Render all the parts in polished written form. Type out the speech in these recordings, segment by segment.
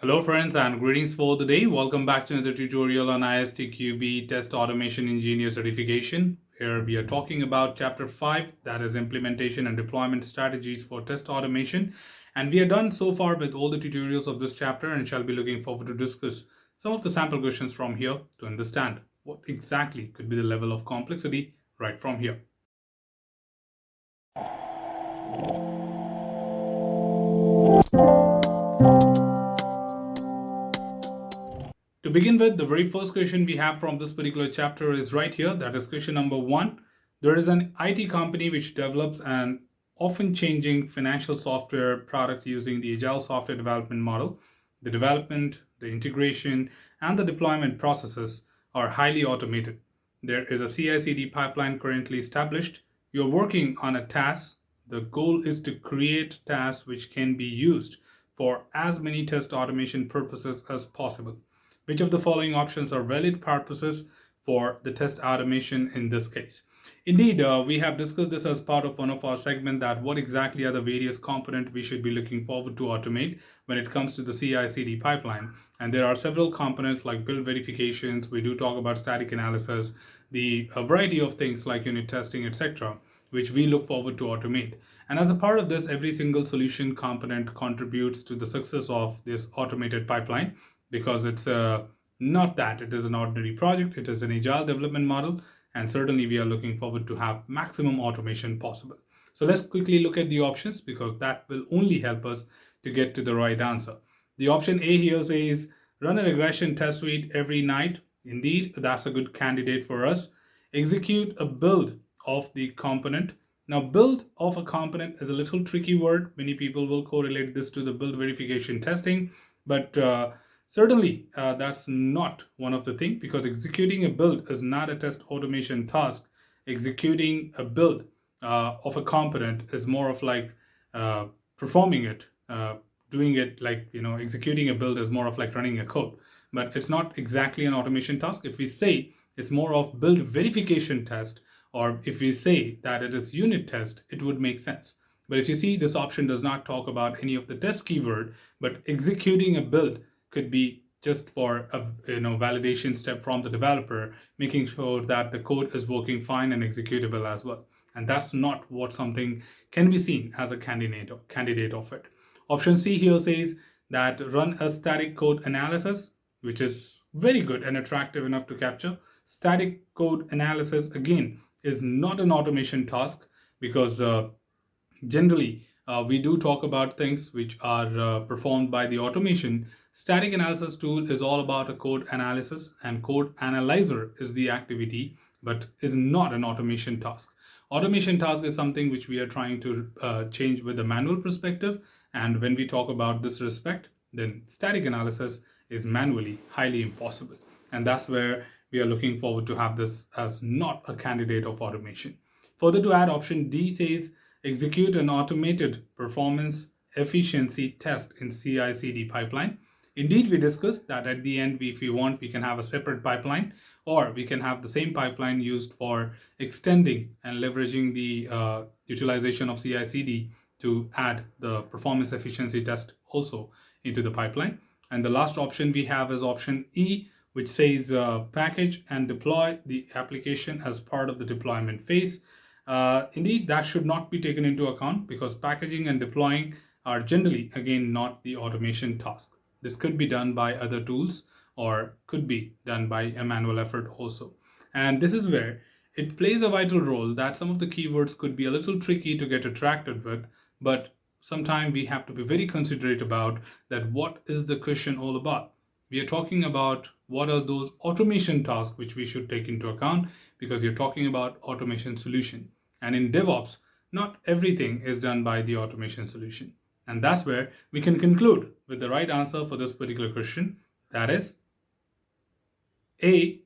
Hello friends and greetings for the day. Welcome back to another tutorial on ISTQB Test Automation Engineer certification. Here we are talking about chapter 5, that is implementation and deployment strategies for test automation. And we are done so far with all the tutorials of this chapter and shall be looking forward to discuss some of the sample questions from here to understand what exactly could be the level of complexity right from here. To begin with, the very first question we have from this particular chapter is right here. That is question number 1. There is an IT company which develops an often changing financial software product using the agile software development model. The development, the integration, and the deployment processes are highly automated. There is a CI/CD pipeline currently established. You're working on a task. The goal is to create tasks which can be used for as many test automation purposes as possible. Which of the following options are valid purposes for the test automation in this case? Indeed, we have discussed this as part of one of our segments, that what exactly are the various components we should be looking forward to automate when it comes to the CI/CD pipeline. And there are several components like build verifications. We do talk about static analysis, a variety of things like unit testing, etc., which we look forward to automate. And as a part of this, every single solution component contributes to the success of this automated pipeline, because it's not that it is an ordinary project, it is an agile development model, and certainly we are looking forward to have maximum automation possible. So let's quickly look at the options, because that will only help us to get to the right answer. The option A here says run a regression test suite every night. Indeed, that's a good candidate for us. Execute a build of the component. Now, build of a component is a little tricky word. Many people will correlate this to the build verification testing, but certainly, that's not one of the things, because executing a build is not a test automation task. Executing a build of a component is more of like performing it, doing it like, executing a build is more of like running a code. But it's not exactly an automation task. If we say it's more of build verification test, or if we say that it is unit test, it would make sense. But if you see, this option does not talk about any of the test keyword, but executing a build could be just for a validation step from the developer, making sure that the code is working fine and executable as well. And that's not what something can be seen as a candidate of it. Option C here says that run a static code analysis, which is very good and attractive enough to capture. Static code analysis, again, is not an automation task, because generally, we do talk about things which are performed by the automation. Static analysis tool is all about a code analysis, and code analyzer is the activity, but is not an automation task. Automation task is something which we are trying to change with a manual perspective. And when we talk about this respect, then static analysis is manually highly impossible. And that's where we are looking forward to have this as not a candidate of automation. Further to add, option D says execute an automated performance efficiency test in CI/CD pipeline. Indeed, we discussed that at the end, if we want, we can have a separate pipeline, or we can have the same pipeline used for extending and leveraging the utilization of CI/CD to add the performance efficiency test also into the pipeline. And the last option we have is option E, which says package and deploy the application as part of the deployment phase. Indeed, that should not be taken into account, because packaging and deploying are generally, again, not the automation task. This could be done by other tools, or could be done by a manual effort also. And this is where it plays a vital role, that some of the keywords could be a little tricky to get attracted with, but sometimes we have to be very considerate about that. What is the question all about? We are talking about what are those automation tasks which we should take into account, because you're talking about automation solution. And in DevOps, not everything is done by the automation solution. And that's where we can conclude with the right answer for this particular question. That is A,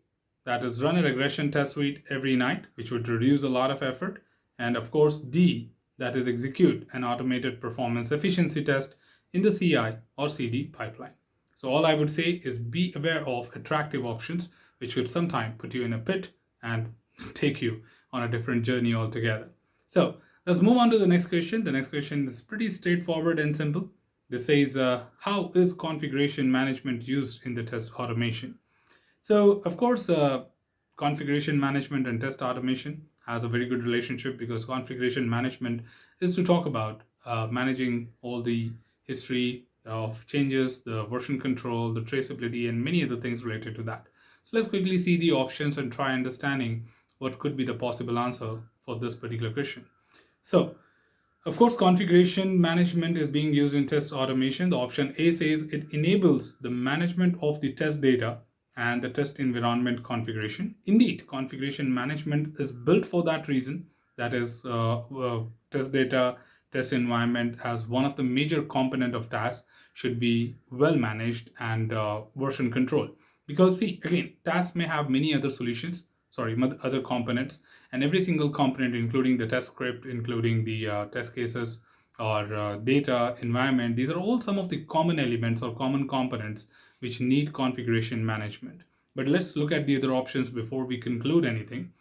that is run a regression test suite every night, which would reduce a lot of effort. And of course, D, that is execute an automated performance efficiency test in the CI or CD pipeline. So all I would say is be aware of attractive options, which could sometimes put you in a pit and take you on a different journey altogether. So let's move on to the next question. The next question is pretty straightforward and simple. This says, how is configuration management used in the test automation? So, of course, configuration management and test automation has a very good relationship, because configuration management is to talk about managing all the history of changes, the version control, the traceability, and many other things related to that. So let's quickly see the options and try understanding what could be the possible answer for this particular question. So, of course, configuration management is being used in test automation. The option A says it enables the management of the test data and the test environment configuration. Indeed, configuration management is built for that reason. That is, test data, test environment as one of the major component of tasks should be well managed and version control. Because see, again, tasks may have many other solutions, sorry, other components, and every single component, including the test script, including the test cases or data environment, these are all some of the common elements or common components which need configuration management. But let's look at the other options before we conclude anything.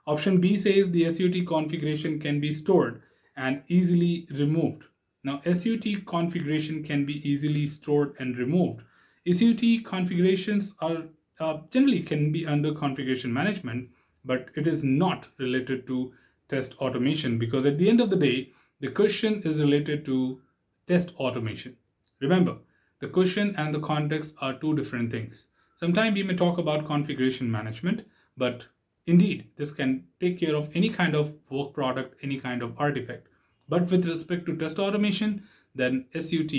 Option B says the SUT configuration can be stored and easily removed. Now, SUT configuration can be easily stored and removed. SUT configurations are generally can be under configuration management, but it is not related to test automation, because at the end of the day, the question is related to test automation. Remember, the question and the context are two different things. Sometimes we may talk about configuration management, but indeed, this can take care of any kind of work product, any kind of artifact. But with respect to test automation, then SUT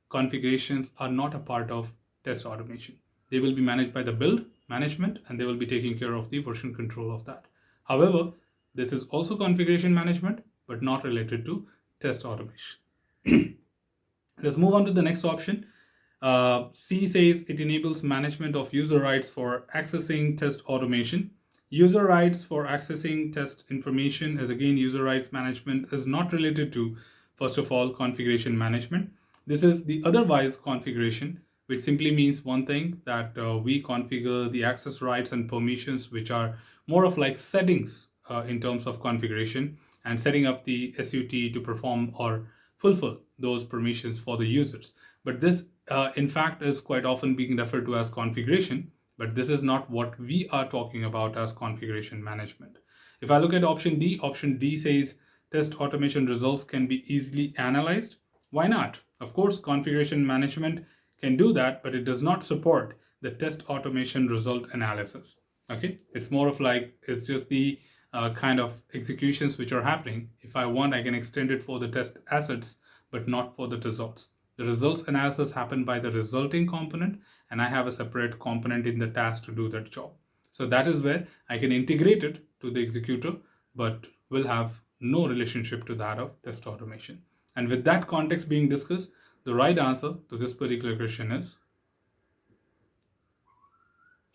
configurations are not a part of test automation. They will be managed by the build management, and they will be taking care of the version control of that. However, this is also configuration management, but not related to test automation. Let's move on to the next option. C says it enables management of user rights for accessing test automation. User rights for accessing test information is again user rights management, is not related to, first of all, configuration management. This is the otherwise configuration, which simply means one thing, that we configure the access rights and permissions, which are more of like settings in terms of configuration and setting up the SUT to perform or fulfill those permissions for the users. But this, in fact, is quite often being referred to as configuration, but this is not what we are talking about as configuration management. If I look at option D says test automation results can be easily analyzed. Why not? Of course, configuration management can do that, but it does not support the test automation result analysis. Okay, it's more of like, it's just the kind of executions which are happening. If I want, I can extend it for the test assets, but not for the results. The results analysis happen by the resulting component, and I have a separate component in the task to do that job. So that is where I can integrate it to the executor, but will have no relationship to that of test automation. And with that context being discussed, the right answer to this particular question is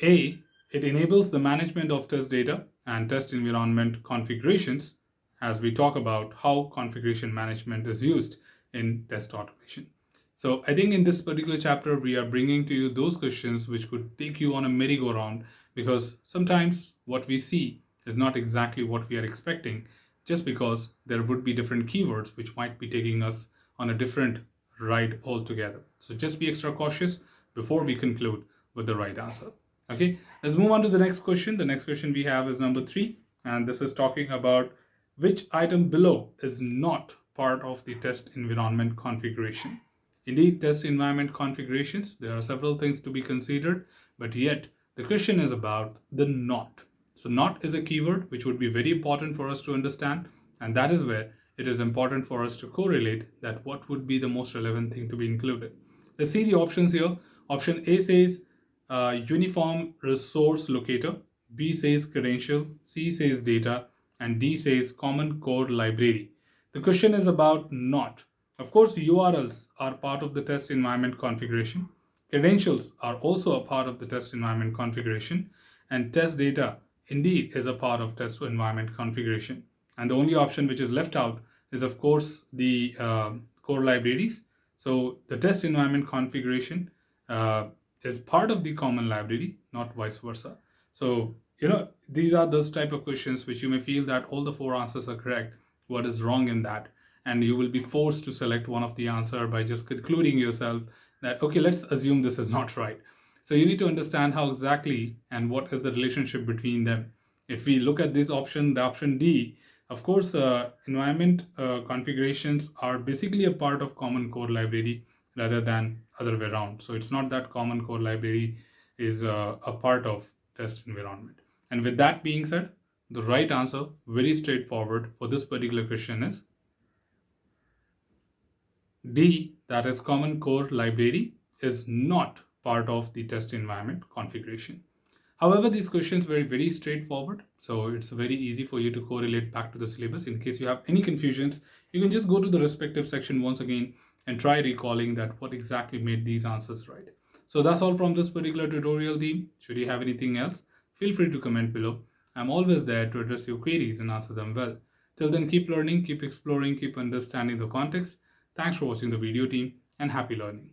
A. It enables the management of test data and test environment configurations, as we talk about how configuration management is used in test automation. So I think in this particular chapter, we are bringing to you those questions which could take you on a merry-go-round, because sometimes what we see is not exactly what we are expecting, just because there would be different keywords which might be taking us on a different ride altogether. So just be extra cautious before we conclude with the right answer. Okay, let's move on to the next question. The next question we have is number 3, and this is talking about which item below is not part of the test environment configuration. Indeed, test environment configurations, there are several things to be considered, but yet the question is about the not. So not is a keyword which would be very important for us to understand, and that is where it is important for us to correlate that what would be the most relevant thing to be included. Let's see the options here. Option A says uniform resource locator, B says credential, C says data, and D says common core library. The question is about not. Of course, URLs are part of the test environment configuration. Credentials are also a part of the test environment configuration, and test data indeed is a part of test environment configuration. And the only option which is left out is, of course, the core libraries. So the test environment configuration is part of the common library, not vice versa. So, these are those type of questions which you may feel that all the 4 answers are correct. What is wrong in that? and you will be forced to select one of the answer by just concluding yourself that, okay, let's assume this is not right. So you need to understand how exactly and what is the relationship between them. If we look at this option, the option D, of course, environment configurations are basically a part of common core library rather than other way around. So it's not that common core library is a part of test environment. And with that being said, the right answer, very straightforward for this particular question, is D, that is common core library is not part of the test environment configuration. However, these questions were very straightforward, so it's very easy for you to correlate back to the syllabus. In case you have any confusions, you can just go to the respective section once again and try recalling that what exactly made these answers right. So that's all from this particular tutorial team. Should you have anything else, feel free to comment below. I'm always there to address your queries and answer them well. Till then, keep learning, keep exploring, keep understanding the context. Thanks for watching the video team, and happy learning.